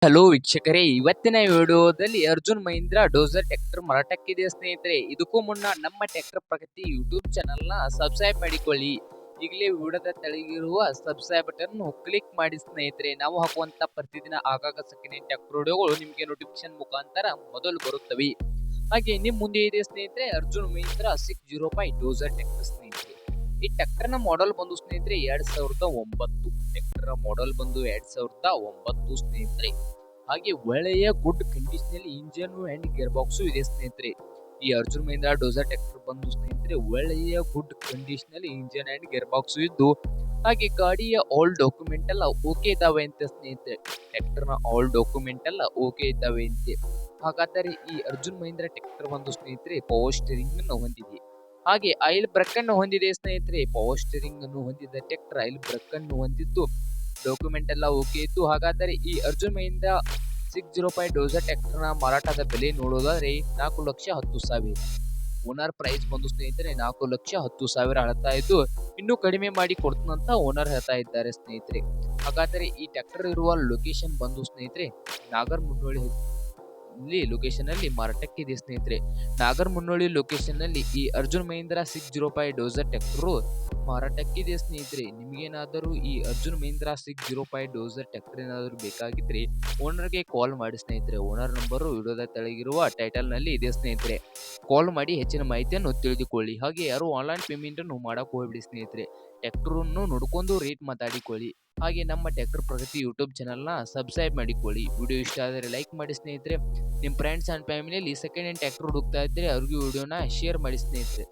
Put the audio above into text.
Hello ವೀಕ್ಷಕರೇ, ಇವತ್ತಿನ ವಿಡಿಯೋದಲ್ಲಿ ಅರ್ಜುನ್ ಮಹೀಂದ್ರಾ ಡೋಜರ್ ಟ್ರ್ಯಾಕ್ಟರ್ ಮಾರಾಟಕ್ಕಿದೆ ಸ್ನೇಹಿತರೆ. ಇದಕ್ಕೂ ಮುನ್ನ ನಮ್ಮ ಟ್ರ್ಯಾಕ್ಟರ್ ಪ್ರಗತಿ ಯೂಟ್ಯೂಬ್ ಚಾನಲ್ನ ಸಬ್ಸ್ಕ್ರೈಬ್ ಮಾಡಿಕೊಳ್ಳಿ. ಈಗಲೇ ವಿಡಿಯೋದ ತೆಳಗಿರುವ ಸಬ್ಸ್ಕ್ರೈಬ್ ಬಟನ್ ಕ್ಲಿಕ್ ಮಾಡಿ ಸ್ನೇಹಿತರೆ. ನಾವು ಹಾಕುವಂತ ಪ್ರತಿದಿನ ಆಗಾಗ ಸೆಕೆಂಡ್ ಹ್ಯಾಂಡ್ ಟ್ರ್ಯಾಕ್ಟರ್ ವಿಡಿಯೋಗಳು ನಿಮಗೆ ನೋಟಿಫಿಕೇಶನ್ ಮುಖಾಂತರ ಮೊದಲು ಬರುತ್ತವೆ. ಹಾಗೆ ನಿಮ್ಮ ಮುಂದೆ ಇದೆ ಸ್ನೇಹಿತರೆ ಅರ್ಜುನ್ ಮಹೀಂದ್ರಾ 605 ಡೋಜರ್ ಟ್ರ್ಯಾಕ್ಟರ್ ಸ್ನೇಹಿತರೆ. ಈ ಟ್ರ್ಯಾಕ್ಟರ್ನ ಮಾಡೆಲ್ ಬಂದು ಸ್ನೇಹಿತರೆ 2009. ಟ್ರ್ಯಾಕ್ಟರ್ ಮಾಡೆಲ್ ಬಂದು 2009 ಸ್ನೇಹಿತರೆ. ಹಾಗೆ ಒಳ್ಳೆಯ ಗುಡ್ ಕಂಡೀಷನ್ ಅಲ್ಲಿ ಇಂಜಿನ್ ಅಂಡ್ ಗೇರ್ ಬಾಕ್ಸ್ ಇದೆ ಸ್ನೇಹಿತರೆ. ಈ ಅರ್ಜುನ್ ಮಹೀಂದ್ರಾ ಡೋಜರ್ ಟ್ರ್ಯಾಕ್ಟರ್ ಬಂದು ಸ್ನೇಹಿತರೆ ಒಳ್ಳೆಯ ಗುಡ್ ಕಂಡೀಷನ್ ಅಲ್ಲಿ ಇಂಜಿನ್ ಅಂಡ್ ಗೇರ್ ಬಾಕ್ಸ್ ಇದ್ದು, ಹಾಗೆ ಗಾಡಿಯ ಆಲ್ ಡಾಕ್ಯುಮೆಂಟ್ ಎಲ್ಲ ಓಕೆ ಇದಾವೆ ಅಂತ ಸ್ನೇಹಿತರೆ. ಟ್ರ್ಯಾಕ್ಟರ್ ನ ಆಲ್ ಡಾಕ್ಯುಮೆಂಟ್ ಎಲ್ಲ ಓಕೆ ಇದ್ದಾವೆ ಅಂತೆ. ಹಾಗಾದರೆ ಈ ಅರ್ಜುನ್ ಮಹೀಂದ್ರಾ ಟ್ರ್ಯಾಕ್ಟರ್ ಬಂದು ಸ್ನೇಹಿತರೆ ಪವರ್ ಸ್ಟೀರಿಂಗ್ ಅನ್ನು ಹೊಂದಿದೆ. ಹಾಗೆ ಆಯಿಲ್ ಬ್ರೇಕ್ ಅನ್ನು ಹೊಂದಿದೆ ಸ್ನೇಹಿತರೆ. ಪವರ್ ಸ್ಟೀರಿಂಗ್ ಅನ್ನು ಹೊಂದಿದ ಟ್ರ್ಯಾಕ್ಟರ್ ಆಯಿಲ್ ಬ್ರೇಕ್ ಅನ್ನು ಹೊಂದಿದ್ದು, ಡಾಕ್ಯುಮೆಂಟ್ ಎಲ್ಲ ಓಕೆ ಇತ್ತು. ಹಾಗಾದರೆ ಈ ಅರ್ಜುನ್ ಮಹೀಂದ್ರಾ 605 ಡೋಜರ್ ಟ್ರ್ಯಾಕ್ಟರ್ ನ ಮಾರಾಟದ ಬೆಲೆ ನೋಡೋದಾದ್ರೆ 4,10,000. ಓನರ್ ಪ್ರೈಸ್ ಬಂದು ಸ್ನೇಹಿತರೆ 4,10,000 ಹೇಳ್ತಾ ಇದ್ದು, ಇನ್ನೂ ಕಡಿಮೆ ಮಾಡಿ ಕೊಡ್ತಂತ ಓನರ್ ಹೇಳ್ತಾ ಇದ್ದಾರೆ ಸ್ನೇಹಿತರೆ. ಹಾಗಾದರೆ ಈ ಟ್ರ್ಯಾಕ್ಟರ್ ಇರುವ ಲೊಕೇಶನ್ ಬಂದು ಸ್ನೇಹಿತರೆ ನಾಗರಮುನ್ನೋಳಿ ಲೊಕೇಶನ್ ಅಲ್ಲಿ ಮಾರಾಟಕ್ಕಿದೆ ಸ್ನೇಹಿತರೆ. ನಾಗರಮುನ್ನೋಳಿ ಲೊಕೇಶನ್ ನಲ್ಲಿ ಈ ಅರ್ಜುನ್ ಮಹೀಂದ್ರಾ 605 ಡೋಜರ್ ಟ್ರ್ಯಾಕ್ಟರ್ ಮಾರಾಟಕ್ಕಿದೆ ಸ್ನೇಹಿತರೆ. ನಿಮಗೇನಾದರೂ ಈ ಅರ್ಜುನ್ ಮಹೀಂದ್ರಾ 605 ಡೋಜರ್ ಟ್ರ್ಯಾಕ್ಟರ್ ಏನಾದರೂ ಬೇಕಾಗಿದ್ರೆ ಓನರ್ಗೆ ಕಾಲ್ ಮಾಡಿ ಸ್ನೇಹಿತರೆ. ಓನರ್ ನಂಬರು ವಿಡಿಯೋದ ತೆಳಗಿರುವ ಟೈಟಲ್ ನಲ್ಲಿ ಇದೆ ಸ್ನೇಹಿತರೆ. ಕಾಲ್ ಮಾಡಿ ಹೆಚ್ಚಿನ ಮಾಹಿತಿಯನ್ನು ತಿಳಿದುಕೊಳ್ಳಿ. ಹಾಗೆ ಯಾರು ಆನ್ಲೈನ್ ಪೇಮೆಂಟ್ ಅನ್ನು ಮಾಡಕ್ಕೆ ಹೋಗ್ಬಿಡಿ ಸ್ನೇಹಿತರೆ. ಟ್ರ್ಯಾಕ್ಟರ್ ಅನ್ನು ನೋಡ್ಕೊಂಡು ರೇಟ್ ಮಾತಾಡಿಕೊಳ್ಳಿ. ಹಾಗೆ ನಮ್ಮ ಟ್ರ್ಯಾಕ್ಟರ್ ಪ್ರಗತಿ ಯೂಟ್ಯೂಬ್ ಚಾನಲ್ನ ಸಬ್ಸ್ಕ್ರೈಬ್ ಮಾಡಿಕೊಳ್ಳಿ. ವಿಡಿಯೋ ಇಷ್ಟ ಆದರೆ ಲೈಕ್ ಮಾಡಿ ಸ್ನೇಹಿತರೆ. ನಿಮ್ಮ ಫ್ರೆಂಡ್ಸ್ ಆ್ಯಂಡ್ ಫ್ಯಾಮಿಲಿಯಲ್ಲಿ ಸೆಕೆಂಡ್ ಹ್ಯಾಂಡ್ ಟ್ರ್ಯಾಕ್ಟರ್ ಹುಡುಕ್ತಾ ಇದ್ದರೆ ಅವ್ರಿಗೂ ವಿಡಿಯೋನ ಶೇರ್ ಮಾಡಿ ಸ್ನೇಹಿತರೆ.